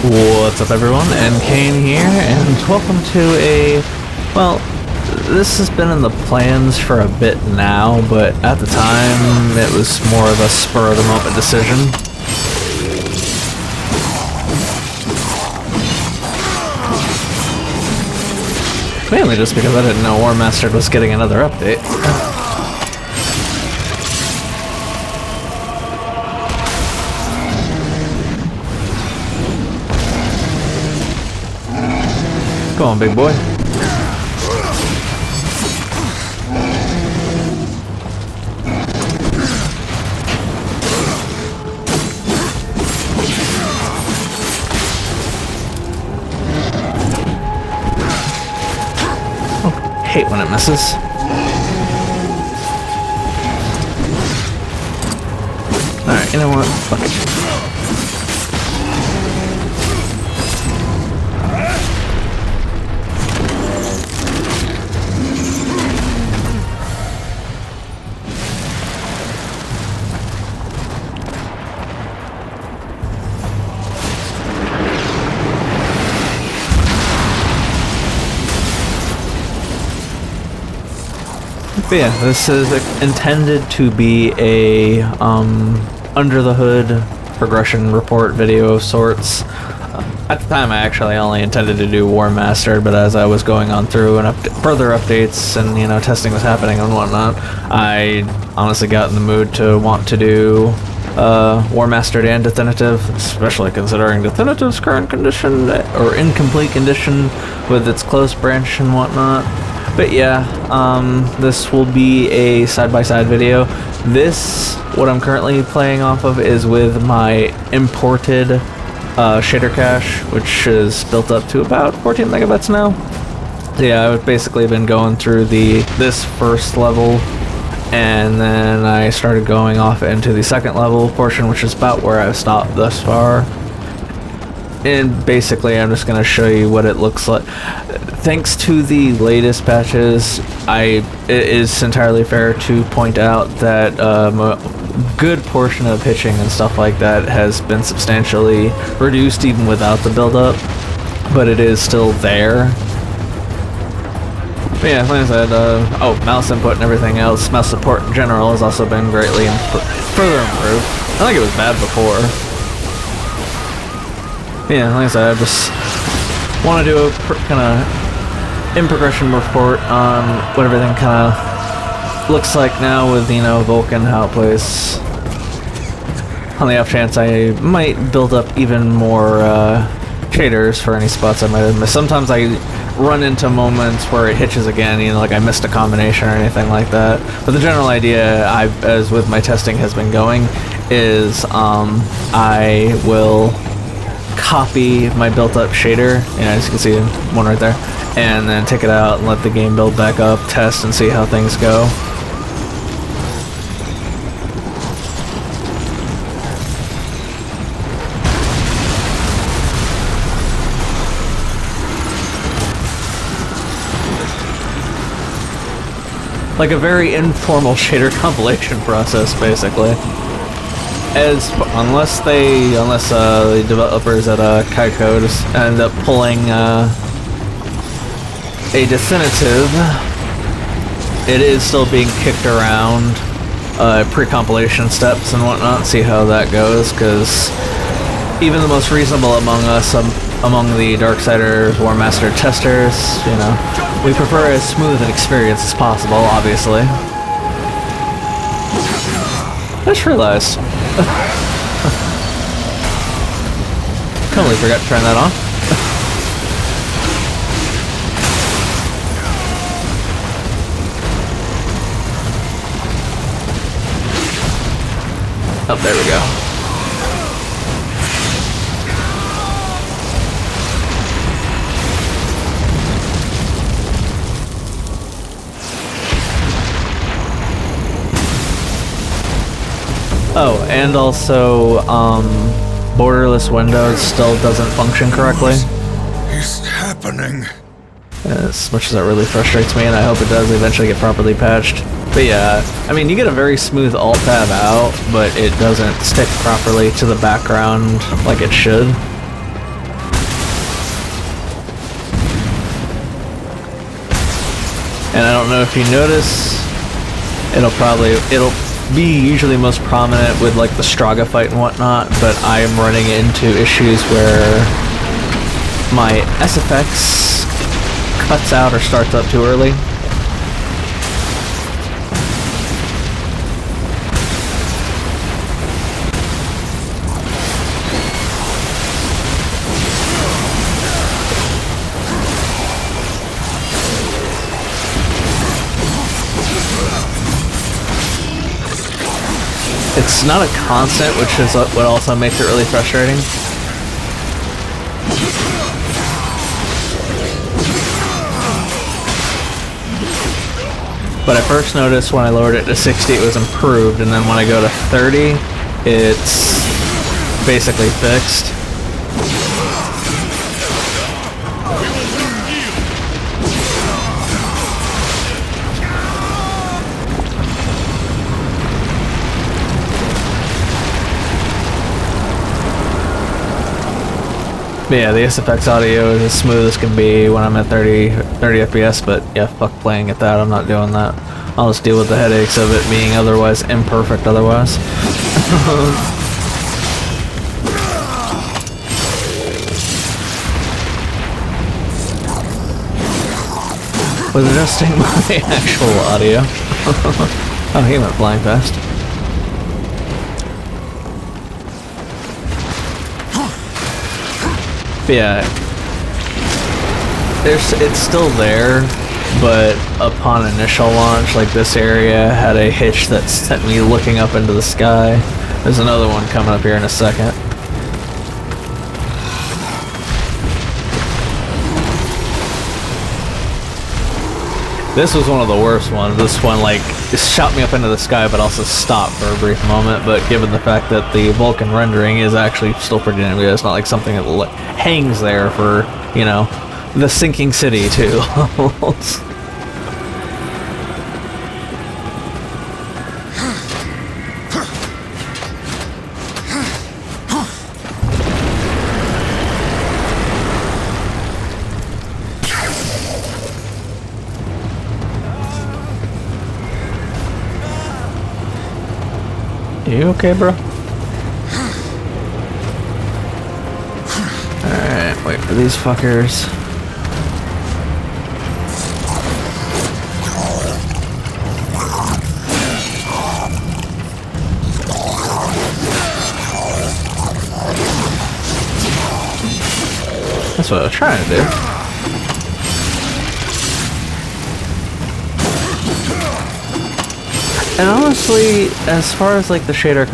What's up everyone, Kane here, and welcome to well, this has been in the plans for a bit now, but at the time it was more of a spur-of-the-moment decision. Mainly just because I didn't know Warmastered was getting another update. Come on, big boy. Oh, hate when it misses. Alright, you know what? Fuck it. But yeah, this is intended to be a under the hood progression report video of sorts. At the time I actually only intended to do Warmastered, but as I was going on through and further updates and, you know, testing was happening and whatnot, I honestly got in the mood to want to do Warmastered and Deathinitive, especially considering Deathinitive's current condition, or incomplete condition with its close branch and whatnot. But yeah, this will be a side-by-side video. This, what I'm currently playing off of, is with my imported shader cache, which is built up to about 14 megabytes now. So yeah, I've basically been going through this first level, and then I started going off into the second level portion, which is about where I've stopped thus far. And basically I'm just going to show you what it looks like. Thanks to the latest patches, it is entirely fair to point out that a good portion of hitching and stuff like that has been substantially reduced even without the build-up, but it is still there. But yeah, like I said, oh, mouse input and everything else, mouse support in general has also been greatly further improved. I think it was bad before. Yeah, like I said, I just want to do a kind of in-progression report on what everything kind of looks like now with, you know, Vulkan, how it plays. On the off chance I might build up even more shaders for any spots I might have missed. Sometimes I run into moments where it hitches again, you know, like I missed a combination or anything like that. But the general idea, as with my testing has been going, is I will copy my built-up shader, you know, as you can see one right there, and then take it out and let the game build back up, test, and see how things go. Like a very informal shader compilation process, basically. Unless the developers at KaiCode end up pulling a Deathinitive, it is still being kicked around pre-compilation steps and whatnot. See how that goes, because even the most reasonable among us, among the Darksiders Warmastered testers, you know, we prefer as smooth an experience as possible, obviously. I just realized. Totally forgot to turn that on. Oh, there we go. Oh, and also, borderless windows still doesn't function correctly. It's happening. As much as that really frustrates me, and I hope it does eventually get properly patched. But yeah, I mean, you get a very smooth alt-tab out, but it doesn't stick properly to the background like it should. And I don't know if you notice, it'll be usually most prominent with like the Straga fight and whatnot, but I am running into issues where my SFX cuts out or starts up too early. It's not a constant, which is what also makes it really frustrating. But I first noticed when I lowered it to 60 it was improved, and then when I go to 30 it's basically fixed. But yeah, the SFX audio is as smooth as can be when I'm at 30 FPS, but yeah, fuck playing at that, I'm not doing that. I'll just deal with the headaches of it being otherwise imperfect otherwise. Was adjusting my actual audio. Oh, he went flying fast. But yeah, it's still there, but upon initial launch, like this area had a hitch that sent me looking up into the sky. There's another one coming up here in a second. This was one of the worst ones. This one, like, shot me up into the sky, but also stopped for a brief moment. But given the fact that the Vulkan rendering is actually still pretty good, it's not like something that hangs there for, you know, the sinking city too. You okay, bro? Alright, wait for these fuckers. That's what I was trying to do. And honestly, as far as like the shader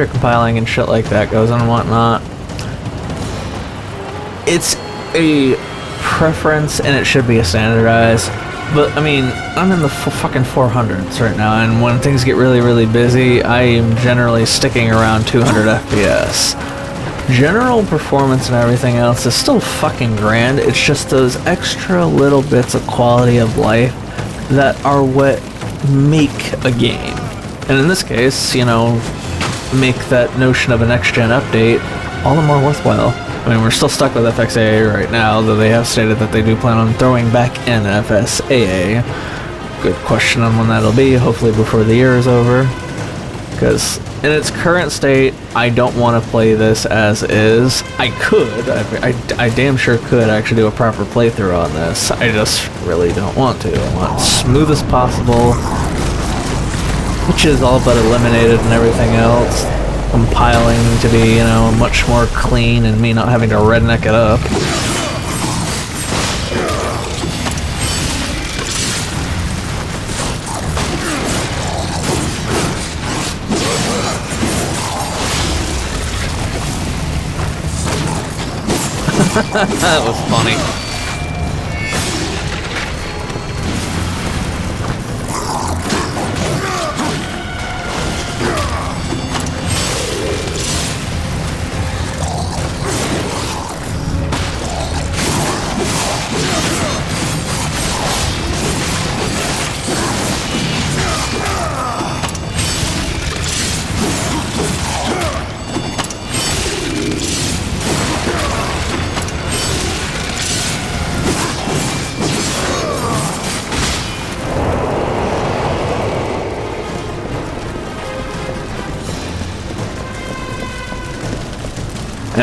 compiling and shit like that goes and whatnot, it's a preference and it should be a standardized. But I mean, I'm in the fucking 400s right now, and when things get really, really busy, I am generally sticking around 200 FPS. General performance and everything else is still fucking grand. It's just those extra little bits of quality of life that are what make a game. And in this case, you know, make that notion of a next-gen update all the more worthwhile. I mean, we're still stuck with FXAA right now, though they have stated that they do plan on throwing back in FSAA. Good question on when that'll be, hopefully before the year is over. Because in its current state, I don't want to play this as is. I could, I damn sure could actually do a proper playthrough on this. I just really don't want to. I want it smooth as possible, which is all but eliminated and everything else. Compiling to be, you know, much more clean and me not having to redneck it up. That was funny.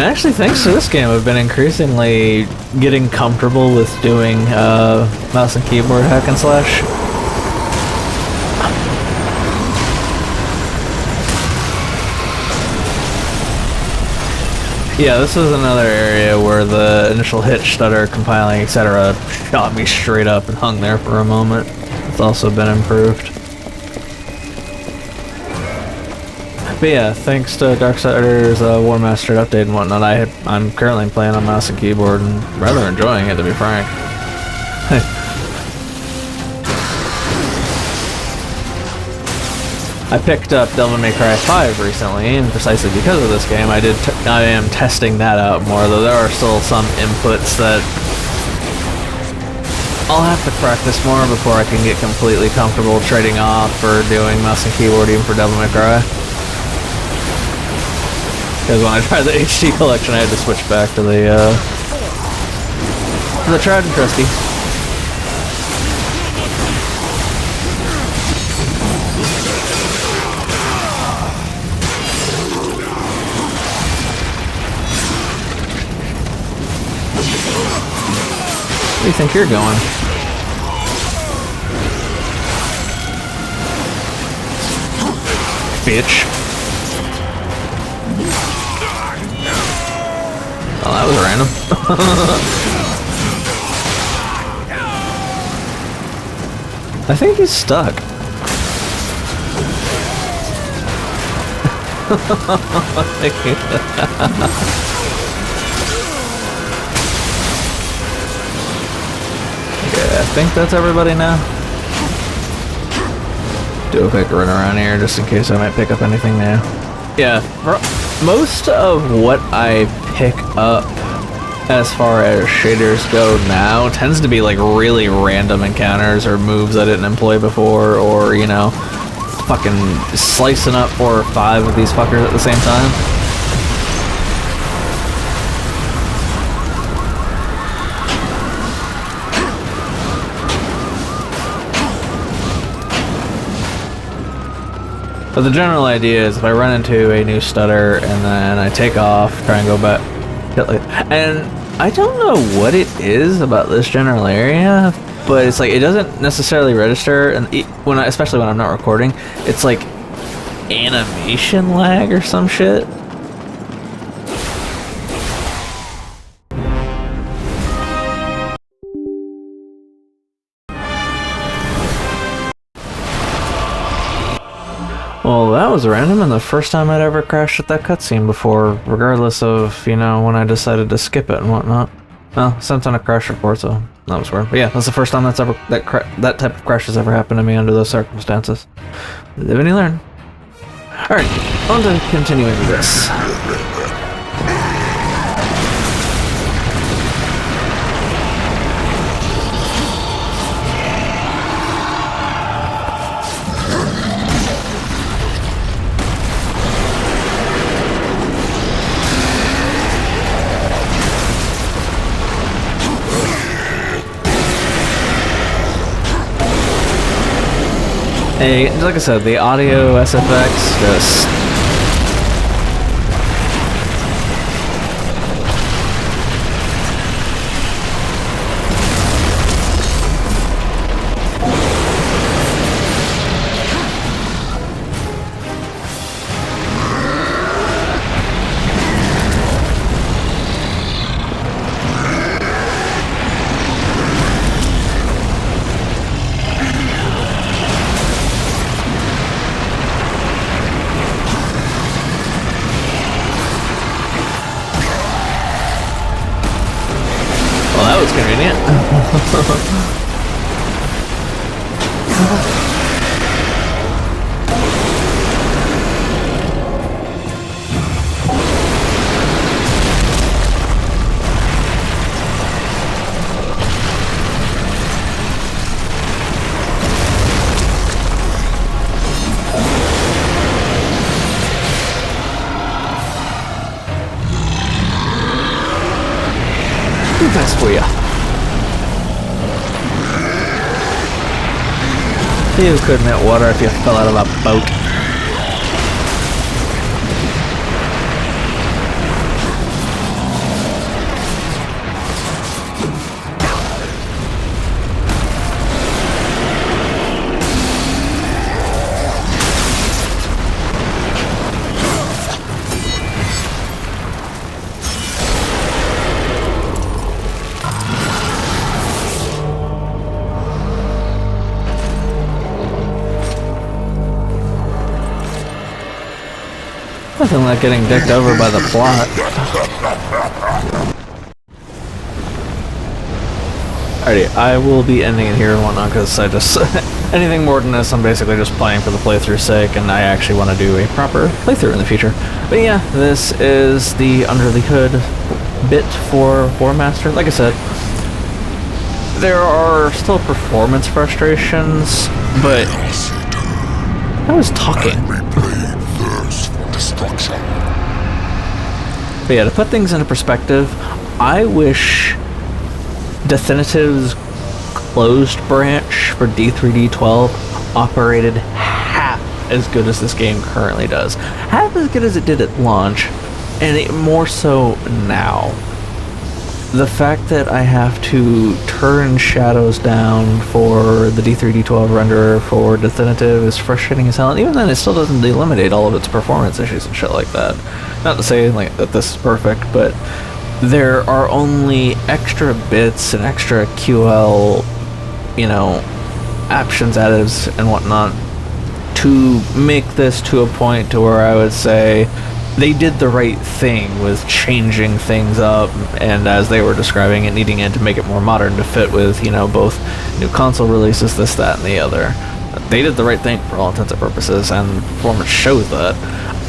And actually, thanks to this game, I've been increasingly getting comfortable with doing mouse and keyboard hack and slash. Yeah, this is another area where the initial hitch, stutter, compiling, etc. shot me straight up and hung there for a moment. It's also been improved. But yeah, thanks to Darksiders Warmastered update and whatnot, I'm currently playing on mouse and keyboard and rather enjoying it, to be frank. I picked up Devil May Cry 5 recently, and precisely because of this game, I am testing that out more, though there are still some inputs that I'll have to practice more before I can get completely comfortable trading off or doing mouse and keyboard even for Devil May Cry. Because when I tried the HD collection, I had to switch back to the tried and trusty. Where do you think you're going? Bitch. Oh, that was random. I think he's stuck. I think that's everybody now. Do a quick run around here just in case I might pick up anything new. Yeah, most of what I pick up as far as shaders go now tends to be like really random encounters or moves I didn't employ before, or, you know, fucking slicing up 4 or 5 of these fuckers at the same time. But the general idea is if I run into a new stutter and then I take off, try and go back, and I don't know what it is about this general area, but it's like it doesn't necessarily register, and especially when I'm not recording, it's like animation lag or some shit. Well, that was random, and the first time I'd ever crashed at that cutscene before, regardless of, you know, when I decided to skip it and whatnot. Well, sent on a crash report, so that was weird. But yeah, that's the first time that type of crash has ever happened to me under those circumstances. Live and you learn. Alright, on to continuing this. Hey, like I said, the audio SFX just... Well, that was convenient. That's for you. You couldn't hit water if you fell out of a boat. Nothing like getting dicked over by the plot. Alrighty, I will be ending it here and whatnot, because I just... anything more than this, I'm basically just playing for the playthrough's sake, and I actually want to do a proper playthrough in the future. But yeah, this is the under the hood bit for Warmastered. Like I said, there are still performance frustrations, but... I was talking. But yeah, to put things into perspective, I wish Deathinitiv's closed branch for D3D12 operated half as good as this game currently does. Half as good as it did at launch, and more so now. The fact that I have to turn shadows down for the D3D12 renderer for Deathinitive is frustrating as hell, and even then it still doesn't eliminate all of its performance issues and shit like that. Not to say like that this is perfect, but there are only extra bits and extra QL, you know, options, additives, and whatnot to make this to a point to where I would say they did the right thing with changing things up, and as they were describing it, needing it to make it more modern to fit with, you know, both new console releases, this, that, and the other. They did the right thing for all intents and purposes, and performance shows that.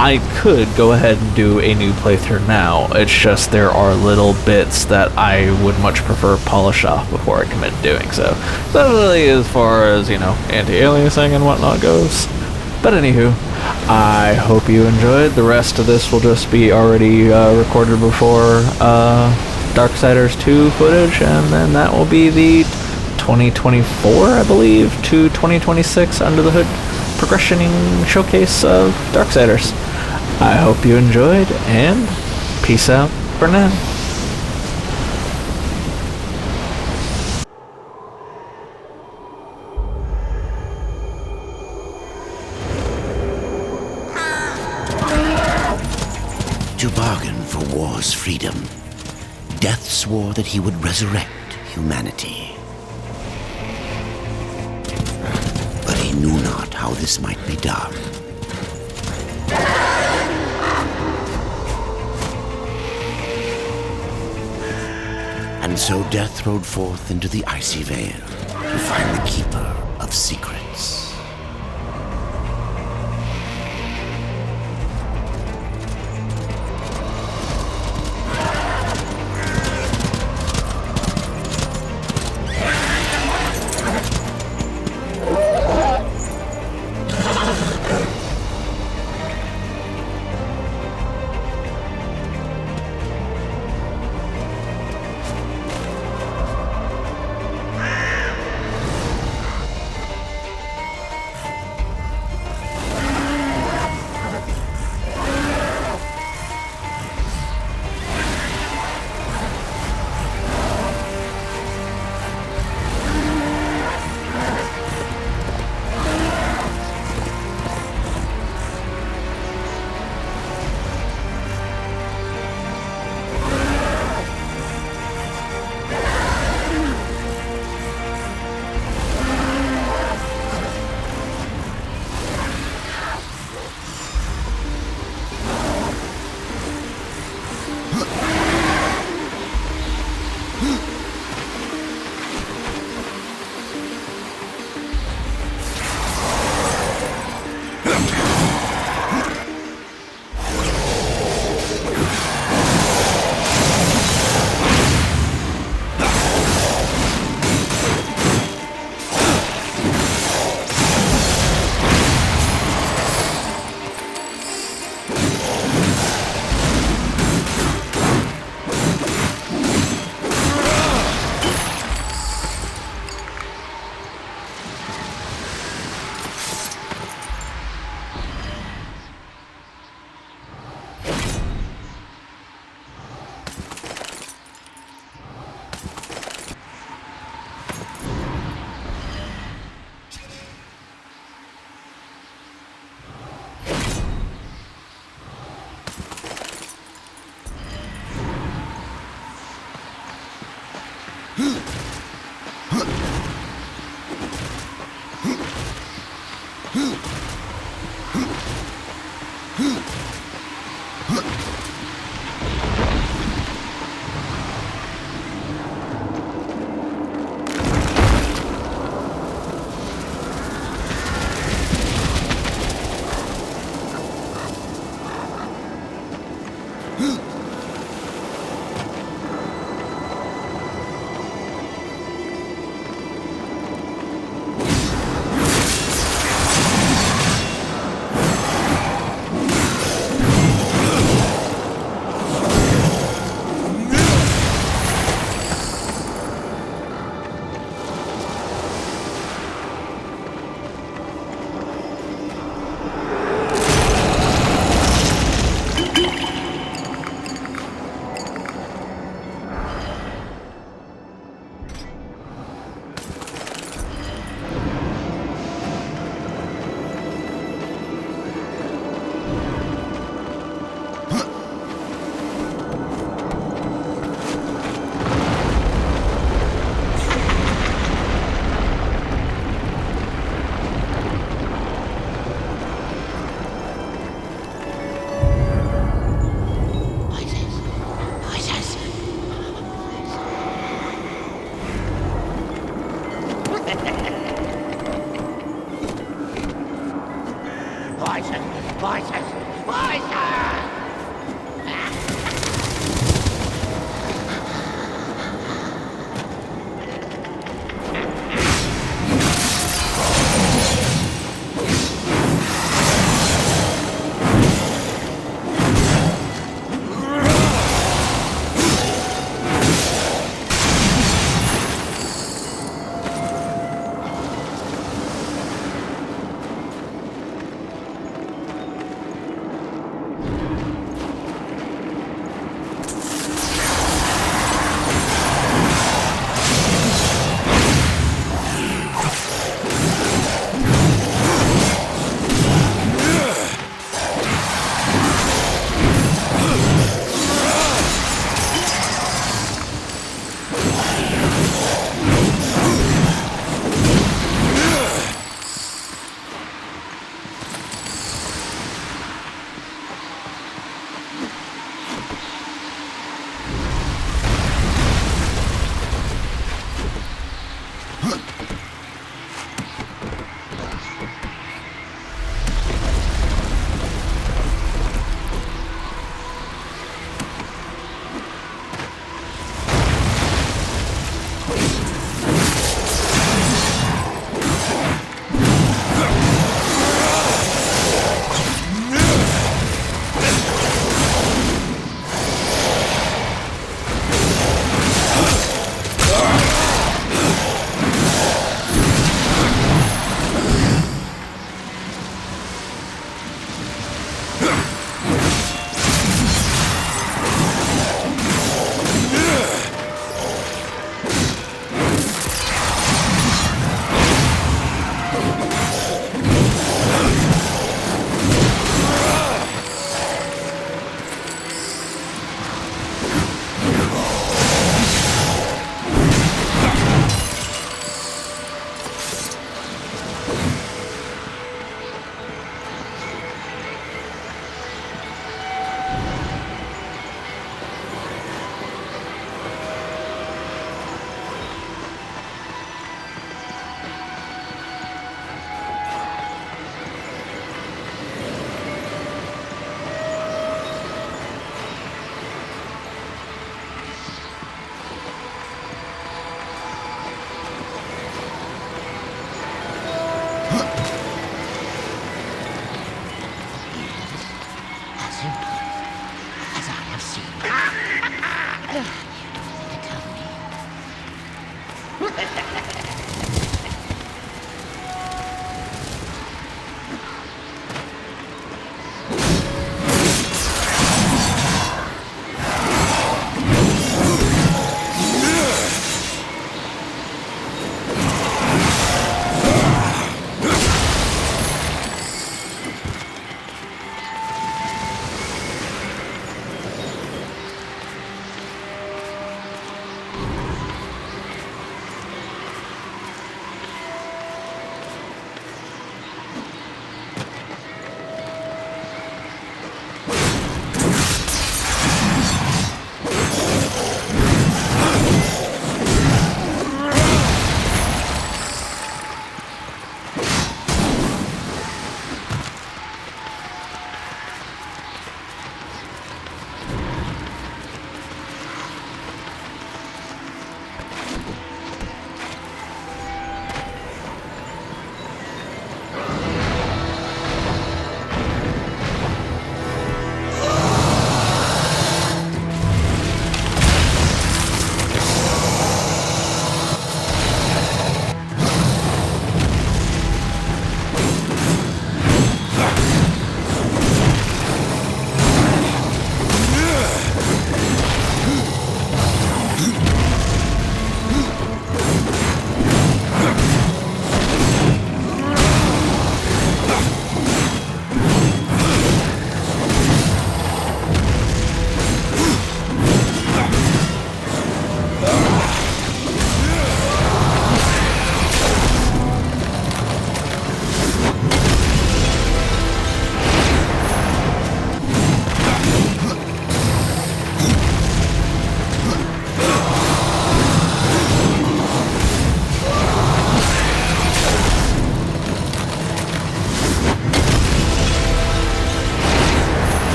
I could go ahead and do a new playthrough now, it's just there are little bits that I would much prefer polish off before I commit to doing so. That's really as far as, you know, anti-aliasing and whatnot goes. But anywho, I hope you enjoyed. The rest of this will just be already recorded before Darksiders 2 footage, and then that will be the 2024, I believe, to 2026 Under the Hood progressioning showcase of Darksiders. I hope you enjoyed, and peace out for now. To bargain for war's freedom, Death swore that he would resurrect humanity. But he knew not how this might be done. And so Death rode forth into the icy veil to find the keeper of secrets.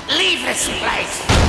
Leave this place!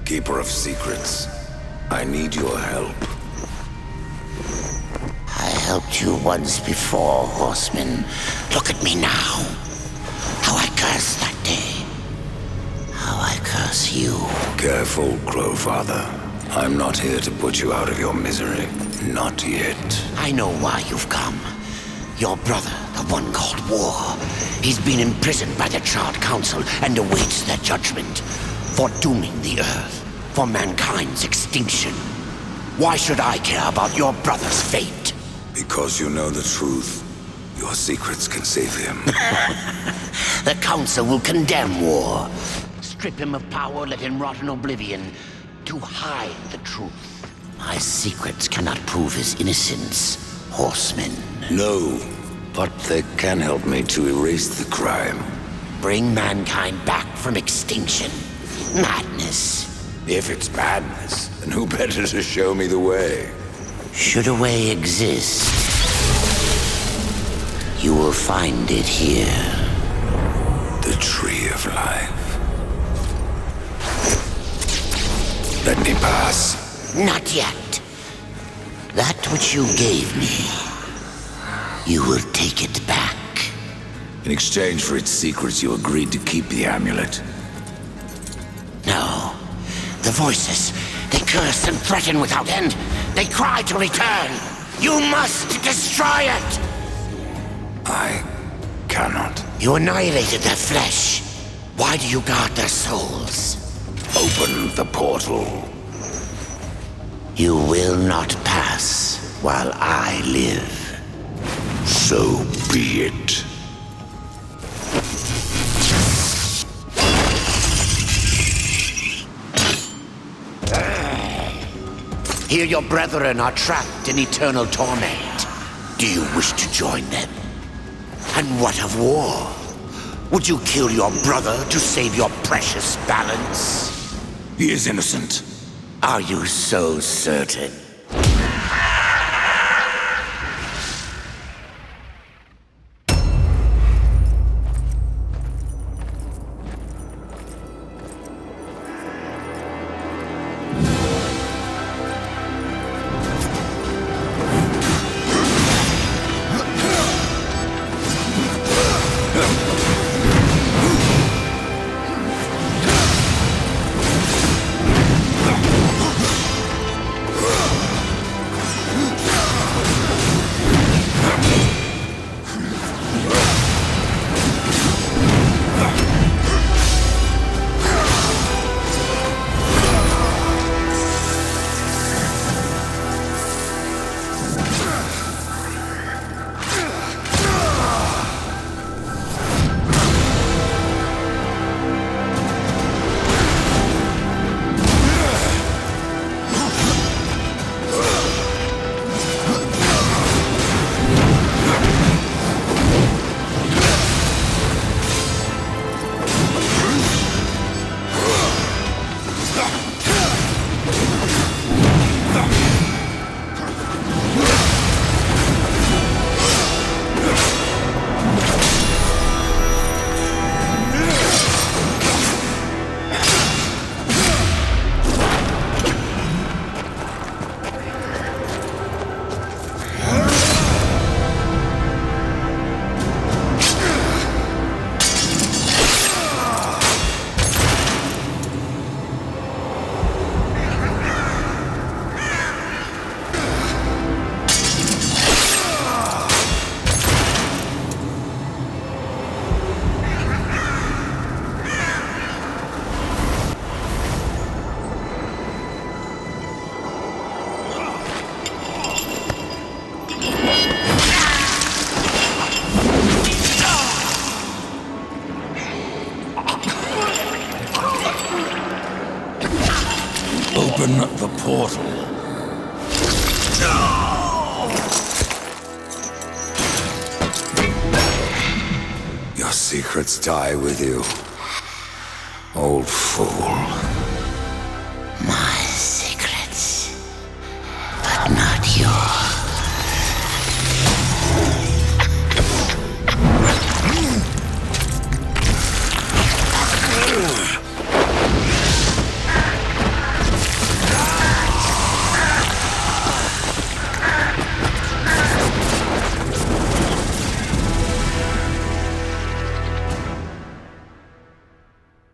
Keeper of secrets, I need your help. I helped you once before, horseman. Look at me now. How I cursed that day. How I curse you. Careful, Crowfather. I'm not here to put you out of your misery. Not yet. I know why you've come. Your brother, the one called War. He's been imprisoned by the Charred Council and awaits their judgment. For dooming the Earth. For mankind's extinction. Why should I care about your brother's fate? Because you know the truth. Your secrets can save him. The Council will condemn War. Strip him of power, let him rot in oblivion. To hide the truth. My secrets cannot prove his innocence, horseman. No, but they can help me to erase the crime. Bring mankind back from extinction. Madness. If it's madness, then who better to show me the way? Should a way exist, you will find it here. The Tree of Life. Let me pass. Not yet. That which you gave me, you will take it back. In exchange for its secrets, you agreed to keep the amulet. No. The voices, they curse and threaten without end. They cry to return. You must destroy it! I cannot. You annihilated their flesh. Why do you guard their souls? Open the portal. You will not pass while I live. So be it. Here your brethren are trapped in eternal torment. Do you wish to join them? And what of War? Would you kill your brother to save your precious balance? He is innocent. Are you so certain? Open the portal. Your secrets die with you, old fool.